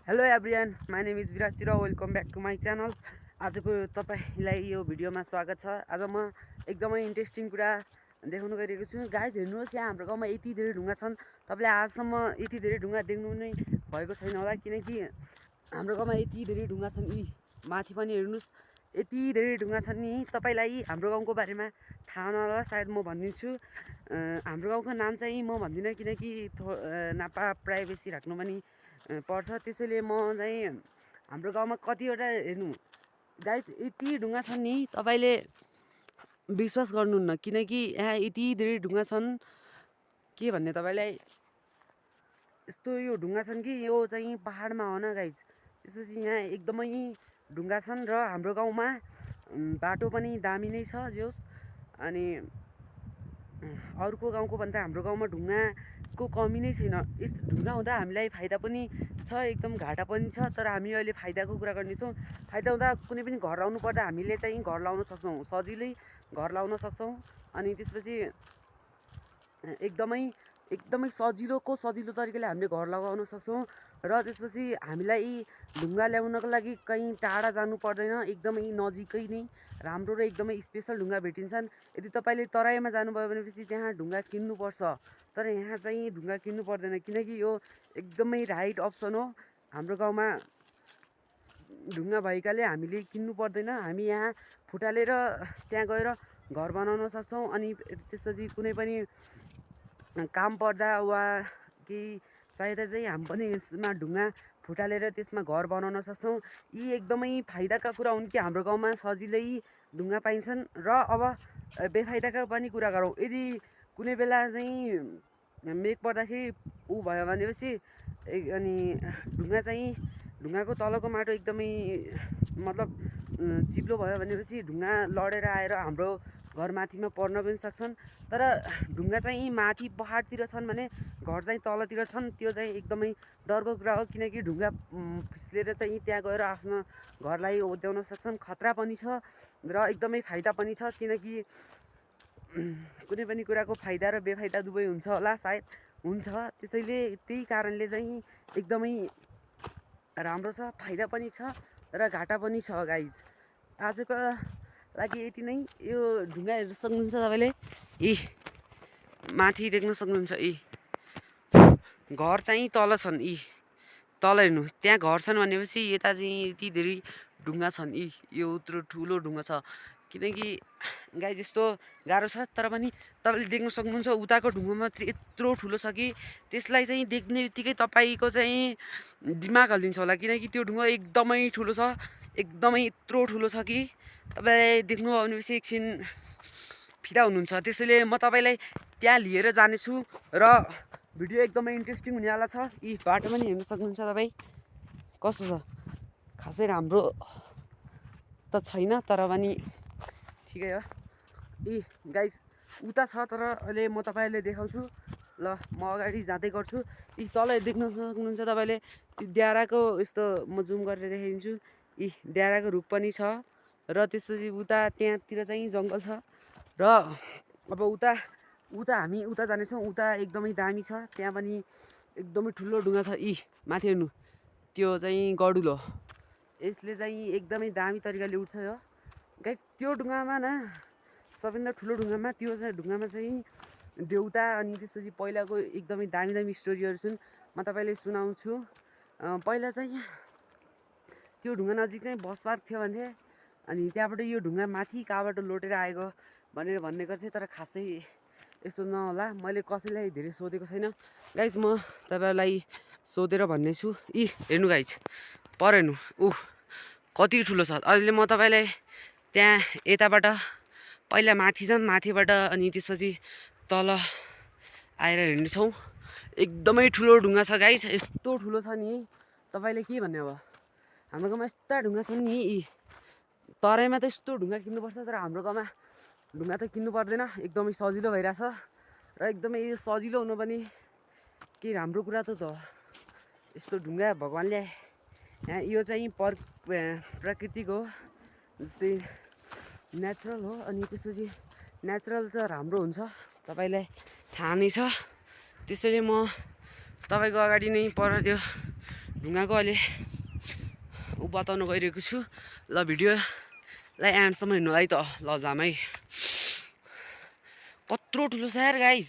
Hello everyone, my name is Viraj Tira. Welcome back to my channel. आजको तपाईँलाई यो भिडियोमा स्वागत छ। आज म एकदमै इन्ट्रेस्टिङ कुरा देखाउन गइरहेको छु। गाइज हेर्नुहोस्, यहाँ हाम्रो गाउँमा यति धेरै ढुङ्गा छन्। तपाईँले आजसम्म यति धेरै ढुङ्गा देख्नु नै भएको छैन होला, किनकि हाम्रो गाउँमा यति धेरै ढुङ्गा छन्। यी माथि पनि हेर्नुहोस्, यति धेरै ढुङ्गा छन् नि। तपाईँलाई हाम्रो गाउँको बारेमा थाहा नहोला, सायद म भनिदिन्छु। हाम्रो गाउँको नाम चाहिँ म भन्दिनँ, किनकि नापा प्राइभेसी राख्नु पनि पर्छ। त्यसैले म चाहिँ हाम्रो गाउँमा कतिवटा हेर्नु गाइज यति ढुङ्गा छन् नि, तपाईँले विश्वास गर्नुहुन्न, किनकि यहाँ यति धेरै ढुङ्गा छन्। के भन्ने तपाईँलाई, यस्तो यो ढुङ्गा छन् कि यो चाहिँ पहाडमा हो न गाइज। त्यसपछि यहाँ एकदमै ढुङ्गा छन् र हाम्रो गाउँमा बाटो पनि दामी नै छ जोस्। अनि अरूको गाउँको भन्दा हाम्रो गाउँमा ढुङ्गाको कमी नै छैन। यस ढुङ्गा हुँदा हामीलाई फाइदा पनि छ, एकदम घाटा पनि छ। तर हामी अहिले फाइदाको कुरा गर्नेछौँ। फाइदा हुँदा कुनै पनि घर लाउनु पर्दा हामीले चाहिँ घर लाउन सक्छौँ, सजिलै घर लाउन सक्छौँ। अनि त्यसपछि एकदमै सजिलो तरिकाले हामीले घर लगाउन सक्छौँ। र त्यसपछि हामीलाई ढुङ्गा ल्याउनको लागि कहीँ टाढा जानु पर्दैन, एकदमै नजिकै नै राम्रो र एकदमै स्पेसल ढुङ्गा भेटिन्छन्। यदि तपाईँले तराईमा जानुभयो भनेपछि त्यहाँ ढुङ्गा किन्नुपर्छ, तर यहाँ चाहिँ ढुङ्गा किन्नु पर्दैन, किनकि यो एकदमै राइट अप्सन हो। हाम्रो गाउँमा ढुङ्गा भएकाले हामीले किन्नु पर्दैन। हामी यहाँ फुटालेर त्यहाँ गएर घर बनाउन सक्छौँ। अनि त्यसपछि कुनै पनि काम पर्दा वा केही चाहिँदा चाहिँ हामी पनि यसमा ढुङ्गा फुटालेर त्यसमा घर बनाउन सक्छौँ। यी एकदमै फाइदाका कुरा हुन् कि हाम्रो गाउँमा सजिलै ढुङ्गा पाइन्छन्। र अब बेफाइदाका पनि कुरा गरौँ। यदि कुनै बेला चाहिँ मेघ पर्दाखेरि ऊ भयो भनेपछि अनि ढुङ्गाको तलको माटो एकदमै मतलब चिप्लो भयो भनेपछि ढुङ्गा लडेर आएर हाम्रो घर माथिमा पर्न पनि सक्छन्। तर ढुङ्गा चाहिँ माथि पहाडतिर छन् भने घर चाहिँ तलतिर छन्, त्यो चाहिँ एकदमै डरको कुरा हो। किनकि ढुङ्गा फिस्लेर चाहिँ त्यहाँ गएर आफ्नो घरलाई ओद्याउन सक्छन्, खतरा पनि छ र एकदमै फाइदा पनि छ। किनकि कुनै पनि कुराको फाइदा र बेफाइदा दुवै हुन्छ होला, सायद हुन्छ। त्यसैले त्यही कारणले चाहिँ एकदमै राम्रो छ, फाइदा पनि छ र घाटा पनि छ गाइज। आजको लागि यति नै। यो ढुङ्गा हेर्न सक्नुहुन्छ तपाईँले, यी माथि देख्न सक्नुहुन्छ। यी घर चाहिँ तल छन्, यी तल हेर्नु, त्यहाँ घर छन् भनेपछि यता चाहिँ यति धेरै ढुङ्गा छन्। यो उत्रो ठुलो ढुङ्गा छ, किनकि गाई जस्तो गाह्रो छ। तर पनि तपाईँले देख्न सक्नुहुन्छ उताको ढुङ्गा मात्रै यत्रो ठुलो छ कि त्यसलाई चाहिँ देख्ने बित्तिकै तपाईँको चाहिँ दिमाग हल्लिन्छ होला, किनकि त्यो ढुङ्गा एकदमै ठुलो छ, एकदमै यत्रो ठुलो छ कि तपाईँलाई देख्नुभयो भनेपछि एकछिन फिदा हुनुहुन्छ। त्यसैले म तपाईँलाई त्यहाँ लिएर जानेछु र भिडियो एकदमै इन्ट्रेस्टिङ हुनेवाला छ। यी बाटो पनि हेर्न सक्नुहुन्छ तपाईँ, कस्तो छ। खासै राम्रो त छैन, तर पनि ठिकै हो। यी गाइस उता छ, तर अहिले म तपाईँलाई देखाउँछु। ल, म अगाडि जाँदै गर्छु। यी तल देख्न सक्नुहुन्छ तपाईँले, त्यो द्याराको यस्तो म जुम गरेर देखाइदिन्छु। यी द्याराको रुख पनि छ र त्यसपछि उता त्यहाँतिर चाहिँ जङ्गल छ। र अब हामी उता जानेछौँ। उता एकदमै दामी छ, त्यहाँ पनि एकदमै ठुलो ढुङ्गा छ। यी माथि हेर्नु, त्यो चाहिँ गडुल हो, यसले चाहिँ एकदमै दामी तरिकाले उठ्छ यो गाइस। त्यो ढुङ्गामा न, सबैभन्दा ठुलो ढुङ्गामा, त्यो चाहिँ ढुङ्गामा चाहिँ देउता अनि त्यसपछि पहिलाको एकदमै दामी स्टोरीहरू छन्। म तपाईँलाई सुनाउँछु। पहिला चाहिँ त्यो ढुङ्गा नजिक चाहिँ बस पार्क थियो भन्थे, अनि त्यहाँबाट यो ढुङ्गा माथि कहाँबाट लोटेर आएको भनेर भन्ने गर्थे। तर खासै यस्तो नहोला, मैले कसैलाई धेरै सोधेको छैन गाइज। म तपाईँलाई सोधेर भन्नेछु। यी हेर्नु गाइज, पर हेर्नु, कति ठुलो छ। अहिले म तपाईँलाई त्यहाँ यताबाट पहिला माथि जाऊँ, माथिबाट अनि त्यसपछि तल आएर हेर्नेछौँ। एकदमै ठुलो ढुङ्गा छ गाइस, यस्तो ठुलो छ नि तपाईँले के भन्ने। अब हाम्रो गाउँमा यस्ता ढुङ्गा छन् नि। यी तराईमा त यस्तो ढुङ्गा किन्नुपर्छ, तर हाम्रो गाउँमा ढुङ्गा त किन्नु पर्दैन, एकदमै सजिलो भइरहेछ। र एकदमै यो सजिलो हुनु पनि के राम्रो कुरा त हो। यस्तो ढुङ्गा भगवान्ले यहाँ, यो चाहिँ प्राकृतिक हो, जस्तै नेचुरल हो। अनि त्यसपछि नेचुरल चाहिँ राम्रो हुन्छ, तपाईँलाई थाहा नै छ। त्यसैले म तपाईँको अगाडि नै पर त्यो ढुङ्गाको अहिले ऊ बताउन गइरहेको छु। ल भिडियोलाई एन्डसम्म हिँड्नुलाई त ल जाम है। कत्रो ठुलो छ यार गाइज।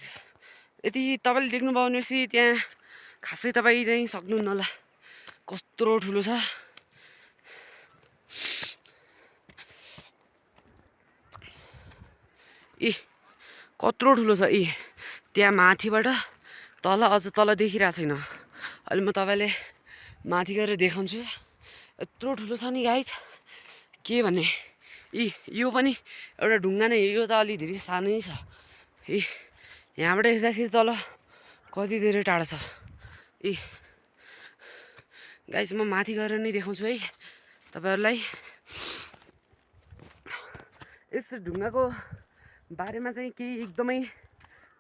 यति तपाईँले देख्नुभयो भनेपछि त्यहाँ खासै तपाईँ चाहिँ सक्नुहुन्न होला, कत्रो ठुलो छ। कत्रो ठुलो छ। त्यहाँ माथिबाट तल अझ तल देखिरहेको छैन। अहिले म तपाईँले माथि गएर देखाउँछु। यत्रो ठुलो छ नि गाइज, के भन्ने। यो पनि एउटा ढुङ्गा नै, यो त अलि धेरै सानो नै छ। यहाँबाट हेर्दाखेरि तल कति धेरै टाढा छ। गाइज म माथि गएर नै देखाउँछु है तपाईँहरूलाई। यस ढुङ्गाको बारेमा चाहिँ केही एकदमै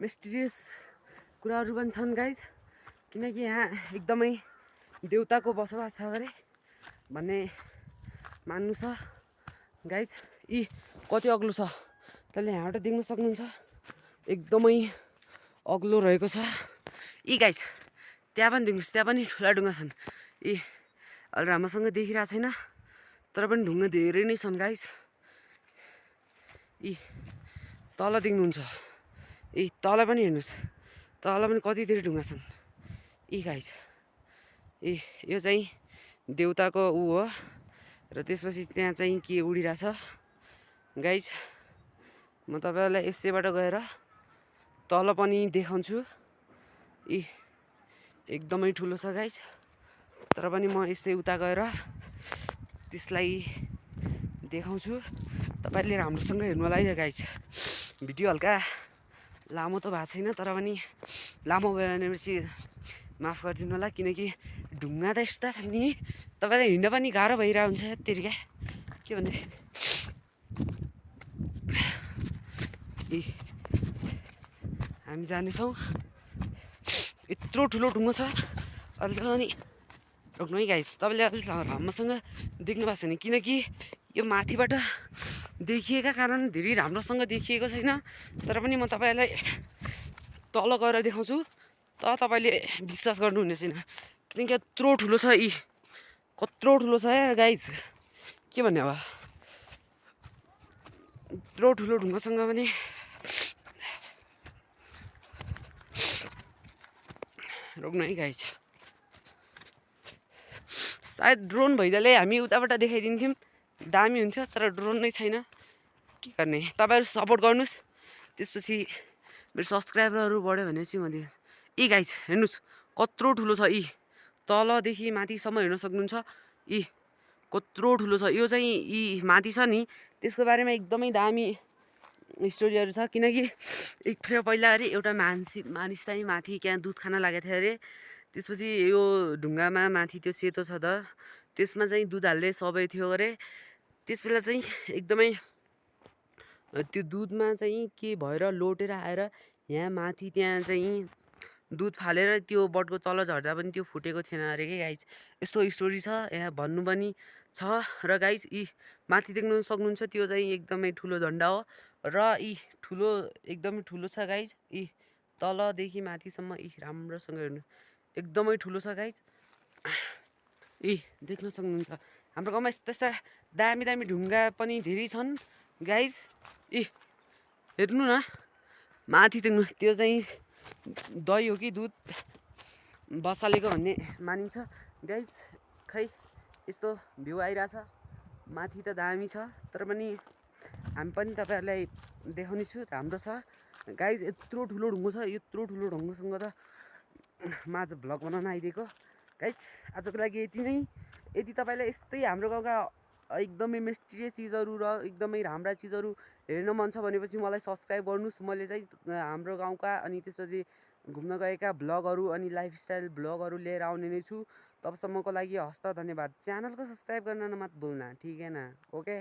मिस्टिरियस कुराहरू पनि छन् गाइज, किनकि यहाँ एकदमै देउताको बसोबास छ अरे भन्ने मान्नु छ गाइज। कति अग्लो छ तपाईँले यहाँबाट देख्न सक्नुहुन्छ, एकदमै अग्लो रहेको छ। गाइज त्यहाँ पनि देख्नुहोस्, त्यहाँ पनि ठुला ढुङ्गा छन्। अहिले राम्रोसँग देखिरहेको छैन, तर पनि ढुङ्गा धेरै नै छन् गाइज। तल देख्नुहुन्छ, तल पनि हेर्नुहोस्, तल पनि कति धेरै ढुङ्गा छन्। गाइज यो चाहिँ देउताको ऊ हो, र त्यसपछि त्यहाँ चाहिँ के उडिरहेछ गाइज। म तपाईँहरूलाई यसैबाट गएर तल पनि देखाउँछु। एकदमै ठुलो छ गाइज, तर पनि म यसै उता गएर त्यसलाई देखाउँछु। तपाईँले राम्रोसँग हेर्नु होला है गाइज। भिडियो हल्का लामो त भएको छैन, तर पनि लामो भयो भनेपछि माफ गरिदिनु होला, किनकि ढुङ्गा त यस्ता छन् नि तपाईँलाई हिँड्न पनि गाह्रो भइरहेको हुन्छ यत्तिकै, के भन्ने। हामी जानेछौँ। यत्रो ठुलो ढुङ्गा छ। अनि रोक्नु है गाइज, तपाईँले अलिक राम्रोसँग देख्नु भएको छैन, किनकि यो माथिबाट देखिएका कारण धेरै राम्रोसँग देखिएको छैन। तर पनि म तपाईँलाई तल गएर देखाउँछु, त तपाईँले विश्वास गर्नुहुने छैन, किनकि यत्रो ठुलो छ। कत्रो ठुलो छ यार गाइज, के भन्ने अब। यत्रो ठुलो ढुङ्गासँग पनि रोक्नु है गाइज। सायद ड्रोन भइदिएले हामी उताबाट देखाइदिन्थ्यौँ, दामी हुन्थ्यो, तर ड्रोन नै छैन, के गर्ने। तपाईँहरू सपोर्ट गर्नुहोस्, त्यसपछि मेरो सब्सक्राइबरहरू बढ्यो भनेपछि म गाइज हेर्नुहोस् कत्रो ठुलो छ। तलदेखि माथिसम्म हेर्न सक्नुहुन्छ। कत्रो ठुलो छ। यो चाहिँ माथि छ नि, त्यसको बारेमा एकदमै दामी स्टोरीहरू छ, किनकि एक फेर पहिला अरे एउटा मानिस चाहिँ माथि त्यहाँ दुध खान लागेको थियो अरे। त्यसपछि यो ढुङ्गामा माथि त्यो सेतो छ त, त्यसमा चाहिँ दुध हाल्ने सबै थियो अरे। त्यस बेला चाहिँ एकदमै त्यो दुधमा चाहिँ के भएर लोटेर आएर यहाँ माथि त्यहाँ चाहिँ दुध फालेर त्यो बटको तल झर्दा पनि त्यो फुटेको थिएन अरे के गाइज। यस्तो स्टोरी छ, यहाँ भन्नु पनि छ। र गाइज माथि देख्नु सक्नुहुन्छ, त्यो चाहिँ एकदमै ठुलो झन्डा हो, र ठुलो एकदमै ठुलो छ गाइज। तलदेखि माथिसम्म राम्रोसँग हेर्नु, एकदमै ठुलो छ गाइज। देख्न सक्नुहुन्छ हाम्रो गाउँमा यस्ता दामी दामी ढुङ्गा पनि धेरै छन् गाइज। हेर्नु न माथि देख्नु, त्यो चाहिँ दही हो कि दुध बसालेको भन्ने मानिन्छ गाइज। खै यस्तो भ्यू आइरहेछ, माथि त दामी छ, तर पनि हामी पनि तपाईँहरूलाई देखाउने छु, राम्रो छ गाइज। यत्रो ठुलो ढुङ्गो छ, यत्रो ठुलो ढुङ्गोसँग त म आज भ्लग बनाउन आइदिएको गाइज। आजको लागि यति नै। यदि तपाईँलाई यस्तै हाम्रो गाउँका एकदमै मिस्टिरियस चिजहरू र एकदमै राम्रा चिजहरू हेर्न मन छ भनेपछि मलाई सब्सक्राइब गर्नुहोस्। मैले चाहिँ हाम्रो गाउँका अनि त्यसपछि घुम्न गएका भ्लगहरू अनि लाइफस्टाइल भ्लगहरू लिएर आउने नै छु। तबसम्मको लागि हस्त धन्यवाद। च्यानल को सब्सक्राइब गर्न मत भूलना, ठीक है ना। ओके।